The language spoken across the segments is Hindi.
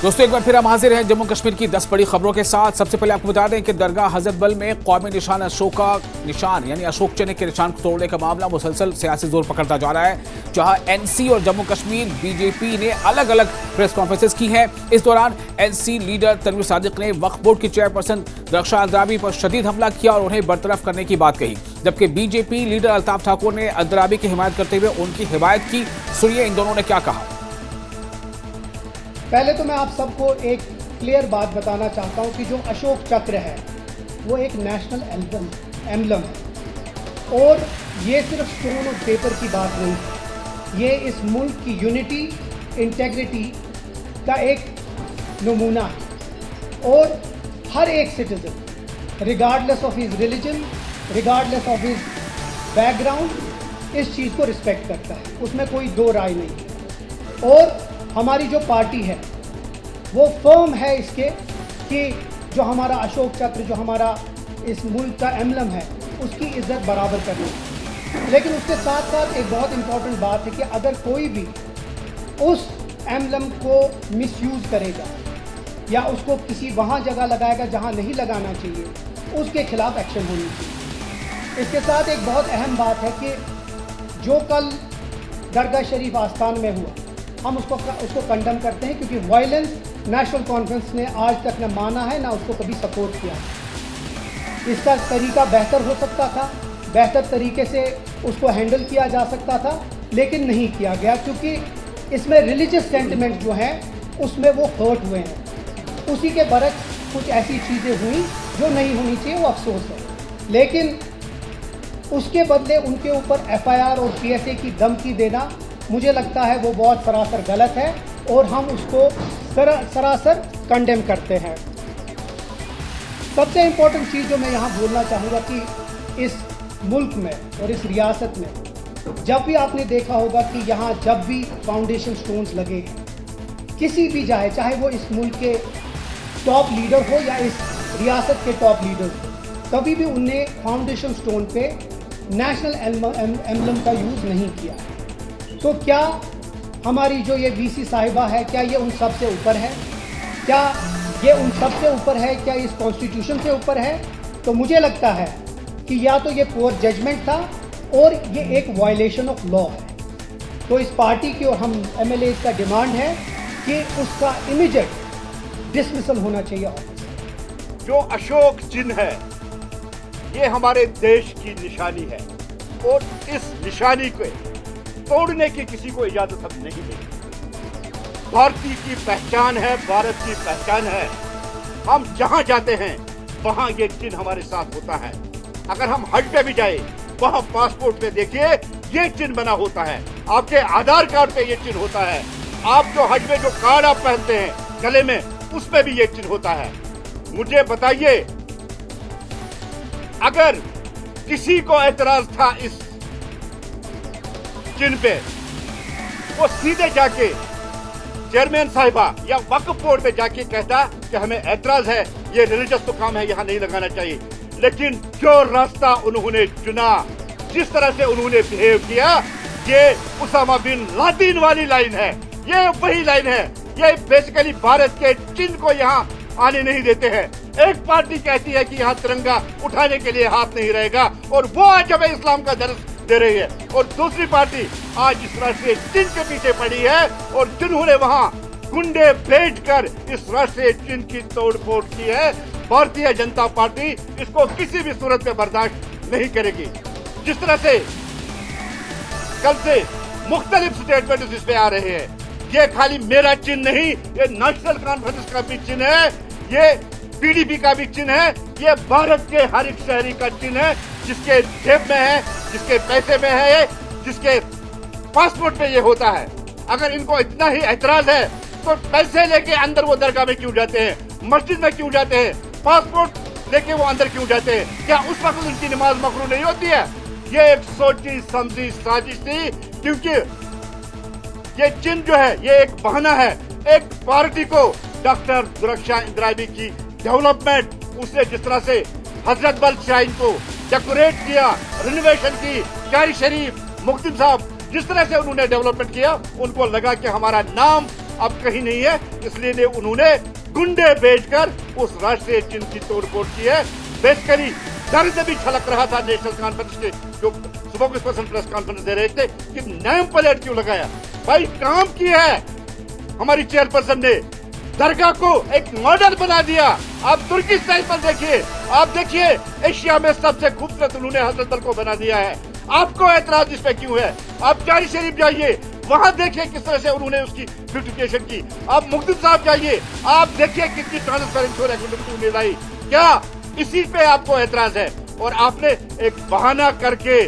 दोस्तों एक बार फिर हम हाजिर हैं जम्मू कश्मीर की 10 बड़ी खबरों के साथ। सबसे पहले आपको बता दें कि दरगाह हजरत बल में कौमी निशान अशोक का निशान यानी अशोक चने के निशान को तोड़ने का मामला मुसलसल सियासी जोर पकड़ता जा रहा है, जहां एनसी और जम्मू कश्मीर बीजेपी ने अलग अलग प्रेस कॉन्फ्रेंसेस की हैं। इस दौरान एनसी लीडर तनवीर सादिक ने वक्फ बोर्ड की चेयरपर्सन रक्षा अंद्राबी पर शदीद हमला किया और उन्हें बरतरफ करने की बात कही, जबकि बीजेपी लीडर अल्ताफ ठाकुर ने अंद्राबी की हिमायत करते हुए उनकी हिमायत की। सुनिए इन दोनों ने क्या कहा। पहले तो मैं आप सबको एक क्लियर बात बताना चाहता हूं कि जो अशोक चक्र है वो एक नेशनल एम्बलम है और ये सिर्फ स्टोन और पेपर की बात नहीं है, ये इस मुल्क की यूनिटी इंटेग्रिटी का एक नमूना है और हर एक citizen regardless of his religion, regardless of his background इस चीज़ को रिस्पेक्ट करता है, उसमें कोई दो राय नहीं है। और हमारी जो पार्टी है वो फर्म है इसके कि जो हमारा अशोक चक्र, जो हमारा इस मुल्क का एम्बलम है, उसकी इज्जत बराबर करनी। लेकिन उसके साथ साथ एक बहुत इंपॉर्टेंट बात है कि अगर कोई भी उस एम्बलम को मिसयूज़ करेगा या उसको किसी वहाँ जगह लगाएगा जहाँ नहीं लगाना चाहिए, उसके खिलाफ एक्शन होनी चाहिए। इसके साथ एक बहुत अहम बात है कि जो कल दरगाह शरीफ आस्थान में हुआ, हम उसको कंडम करते हैं, क्योंकि वायलेंस नेशनल कॉन्फ्रेंस ने आज तक न माना है ना उसको कभी सपोर्ट किया। इसका तरीका बेहतर हो सकता था, बेहतर तरीके से उसको हैंडल किया जा सकता था, लेकिन नहीं किया गया क्योंकि इसमें रिलीजियस सेंटिमेंट जो हैं उसमें वो हर्ट हुए हैं। उसी के बरक्स कुछ ऐसी चीज़ें हुई जो नहीं होनी चाहिए, वो अफसोस है। लेकिन उसके बदले उनके ऊपर FIR और PSA की धमकी देना मुझे लगता है वो बहुत सरासर गलत है और हम उसको सरासर कंडेम करते हैं। सबसे इम्पोर्टेंट चीज़ जो मैं यहाँ बोलना चाहूँगा कि इस मुल्क में और इस रियासत में जब भी आपने देखा होगा कि यहाँ जब भी फाउंडेशन स्टोन्स लगे हैं, किसी भी चाहे वो इस मुल्क के टॉप लीडर हो या इस रियासत के टॉप लीडर हो, कभी भी उनने फाउंडेशन स्टोन पे नेशनल एम्बलम का यूज़ नहीं किया। तो क्या हमारी जो ये VC साहिबा है, क्या ये उन सब से ऊपर है? क्या ये उन सब से ऊपर है? क्या इस कॉन्स्टिट्यूशन से ऊपर है? तो मुझे लगता है कि या तो ये पुअर जजमेंट था और ये एक वायलेशन ऑफ लॉ है। तो इस पार्टी की और हम MLA का डिमांड है कि उसका इमीडिएट डिसमिसल होना चाहिए ऑफिस। जो अशोक चिन्ह है ये हमारे देश की निशानी है और इस निशानी को तोड़ने की किसी को इजाजत हम नहीं देंगे। भारतीय की पहचान है, भारत की पहचान है। हम जहां जाते हैं वहां ये चिन्ह हमारे साथ होता है। अगर हम हज पे भी जाए वहां पासपोर्ट पे देखिए ये चिन्ह बना होता है, आपके आधार कार्ड पे ये चिन्ह होता है, आप जो हज में जो कार्ड आप पहनते हैं गले में उसमें भी ये चिन्ह होता है। मुझे बताइए, अगर किसी को एतराज था इस चिन्ह पे, वो सीधे जाके चेयरमैन साहिबा या वक्फ बोर्ड पे जाके कहता कि हमें एतराज है, ये रिलीजियस तो काम है, यहाँ नहीं लगाना चाहिए। लेकिन जो रास्ता उन्होंने चुना, जिस तरह से उन्होंने बिहेव किया, ये उसामा बिन लादेन वाली लाइन है। ये वही लाइन है, ये बेसिकली भारत के चिन्ह को यहाँ आने नहीं देते हैं। एक पार्टी कहती है कि यहाँ तिरंगा उठाने के लिए हाथ नहीं रहेगा और वो आज हमें इस्लाम का दर्ज दे रही है, और दूसरी पार्टी आज इस राष्ट्रीय चिन्ह के पीछे पड़ी है और जिन्होंने वहां गुंडे भेजकर इस राष्ट्रीय चिन्ह की तोड़फोड़ की है। भारतीय जनता पार्टी इसको किसी भी सूरत में बर्दाश्त नहीं करेगी। जिस तरह से कल से मुख्तलिफ स्टेटमेंट इस पे आ रहे हैं, ये खाली मेरा चिन्ह नहीं, ये नेशनल कॉन्फ्रेंस का भी चिन्ह है, ये PDP का भी चिन्ह है, ये भारत के हर एक शहरी का चिन्ह है, जिसके जेब में है, जिसके पैसे में है, जिसके पासपोर्ट पे ये होता है। अगर इनको इतना ही एतराज है तो पैसे लेके अंदर वो दरगाह में क्यों जाते हैं, मस्जिद में क्यों जाते हैं, पासपोर्ट लेके वो अंदर क्यों जाते हैं? क्या उस वक्त उनकी नमाज मकरू नहीं होती है? ये एक सोची समझी साजिश थी, क्योंकि ये चिन्ह जो है ये एक बहाना है एक पार्टी को डॉक्टर रक्षा इंद्राबी की डेवलपमेंट, उसने जिस तरह से हजरत बल श्राइन को डेकोरेट किया, रिनोवेशन की, शाही शरीफ, मुख्तिम साहब जिस तरह से उन्होंने डेवलपमेंट किया, उनको लगा कि हमारा नाम अब कहीं नहीं है, इसलिए उन्होंने गुंडे भेजकर उस राष्ट्रीय चिन्ह की तोड़फोड़ की है। बेसिकली दर्द भी छलक रहा था नेशनल कॉन्फ्रेंस के जो सुबह प्रेस कॉन्फ्रेंस दे रहे थे कि नेम प्लेट क्यों लगाया। भाई काम किया है हमारी चेयरपर्सन ने, दरगाह को एक मॉडल बना दिया। आप तुर्की स्टाइल पर देखिए, आप देखिए एशिया में सबसे खूबसूरत उन्होंने हजरत बल को बना दिया है। आपको ऐतराज इस पे क्यों है? आप जारी शरीफ जाइए, वहां देखिए किस तरह से उन्होंने उसकी ब्यूटिफिकेशन की। आप मुख्तुम साहब जाइए, आप देखिए कितनी ट्रांसपेरेंसी हो रही है। क्या इसी पे आपको ऐतराज है? और आपने एक बहाना करके,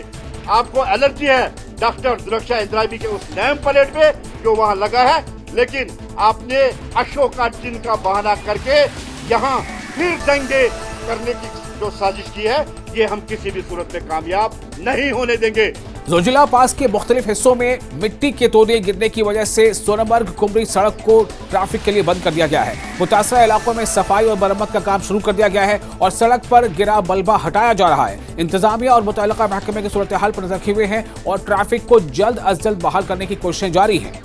आपको एलर्जी है डॉक्टर सुरक्षा इंद्राबी के उस नेम प्लेट पे जो वहां लगा है, लेकिन आपने अशोका चिन्ह का बहाना करके यहाँ फिर दंगे करने की जो साजिश की है, ये हम किसी भी सूरत में कामयाब नहीं होने देंगे। जोजिला पास के मुख्तलिफ हिस्सों में मिट्टी के तोड़े गिरने की वजह से सोनमर्ग कुमरी सड़क को ट्रैफिक के लिए बंद कर दिया गया है। मुतासरा इलाकों में सफाई और मरम्मत का काम शुरू कर दिया गया है और सड़क पर गिरा मलबा हटाया जा रहा है। इंतजामिया और मुतल्लिका महकमे की सूरत हाल पर नजर रखे हुए हैं और ट्रैफिक को जल्द अज जल्द बहाल करने की कोशिशें जारी हैं।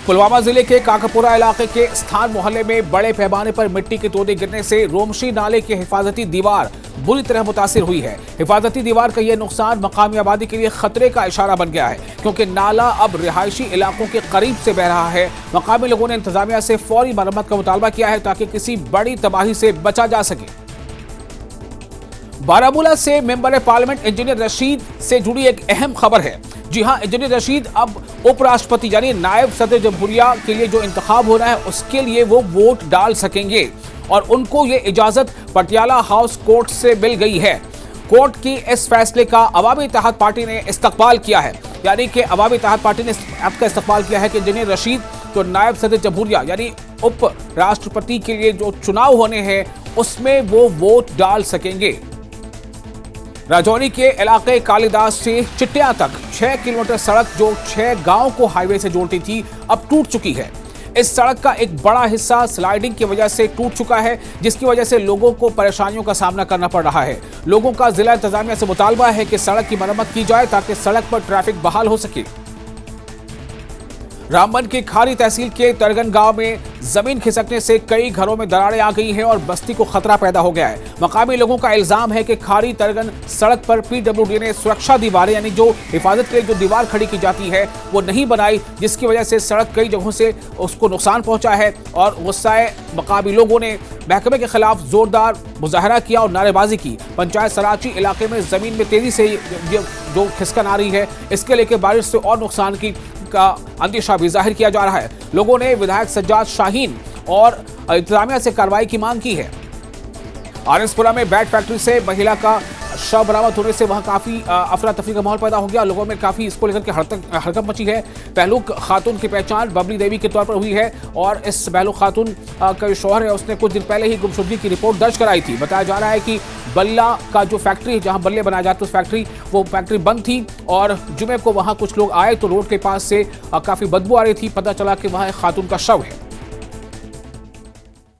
पुलवामा जिले के काकापुरा इलाके के स्थान मोहल्ले में बड़े पैमाने पर मिट्टी के तोड़े गिरने से रोमशी नाले की हिफाजती दीवार बुरी तरह मुतासिर हुई है। हिफाजती दीवार का यह नुकसान मकामी आबादी के लिए खतरे का इशारा बन गया है, क्योंकि नाला अब रिहायशी इलाकों के करीब से बह रहा है। मकामी लोगों ने इंतजामिया से फौरी मरम्मत का मुतालबा किया है ताकि किसी बड़ी तबाही से बचा जा सके। बारामूला से मेंबर पार्लियामेंट इंजीनियर रशीद से जुड़ी एक अहम खबर है। जी हां, इंजीनियर रशीद अब उपराष्ट्रपति यानी नायब सदर जमहूरिया के लिए जो इंतखाब हो रहा है उसके लिए वो वोट डाल सकेंगे और उनको ये इजाजत पटियाला हाउस कोर्ट से मिल गई है। कोर्ट की इस फैसले का अवामी इत्तेहाद पार्टी ने इस्तकबाल किया है, यानी कि अवामी इत्तेहाद पार्टी ने आपका इस्तकबाल किया है कि इंजीनियर रशीद तो नायब सदर जमहूरिया यानी उप राष्ट्रपति के लिए जो चुनाव होने हैं उसमें वो वोट डाल सकेंगे। राजौरी के इलाके कालीदास से चिट्टिया तक 6 किलोमीटर सड़क जो 6 गांव को हाईवे से जोड़ती थी अब टूट चुकी है। इस सड़क का एक बड़ा हिस्सा स्लाइडिंग की वजह से टूट चुका है, जिसकी वजह से लोगों को परेशानियों का सामना करना पड़ रहा है। लोगों का जिला इंतजामिया से मुतालबा है कि सड़क की मरम्मत की जाए ताकि सड़क पर ट्रैफिक बहाल हो सके। रामबन की खारी तहसील के तरगन गांव में जमीन खिसकने से कई घरों में दरारें आ गई हैं और बस्ती को खतरा पैदा हो गया है। मकामी लोगों का इल्जाम है कि खारी तरगन सड़क पर पीडब्ल्यूडी ने सुरक्षा दीवारें यानी जो हिफाजत के लिए जो दीवार खड़ी की जाती है वो नहीं बनाई, जिसकी वजह से सड़क कई जगहों से उसको नुकसान पहुंचा है। और गुस्साए मकामी लोगों ने महकमे के खिलाफ जोरदार मुजाहरा किया और नारेबाजी की। पंचायत सराची इलाके में जमीन में तेजी से जो खिसकन आ रही है, इसके लेकर बारिश से और नुकसान की का अंदेशा भी जाहिर किया जा रहा है। लोगों ने विधायक सज्जाद शाहीन और इंतजामिया से कार्रवाई की मांग की है। आरएसपुरा में बैट फैक्ट्री से महिला का शव बरामद होने से वहां काफी अफरा तफरी का माहौल पैदा हो गया। लोगों में काफी इसको लेकर के हड़कंप मची है। पहलूक खातून की पहचान बबली देवी के तौर पर हुई है और इस पहलूक खातून का जो शौहर है उसने कुछ दिन पहले ही गुमशुदगी की रिपोर्ट दर्ज कराई थी। बताया जा रहा है कि बल्ला का जो फैक्ट्री है जहां बल्ले बनाए जाते हैं वो फैक्ट्री बंद थी और जुमे को वहां कुछ लोग आए तो रोड के पास से काफी बदबू आ रही थी। पता चला कि वहां एक खातून का शव है।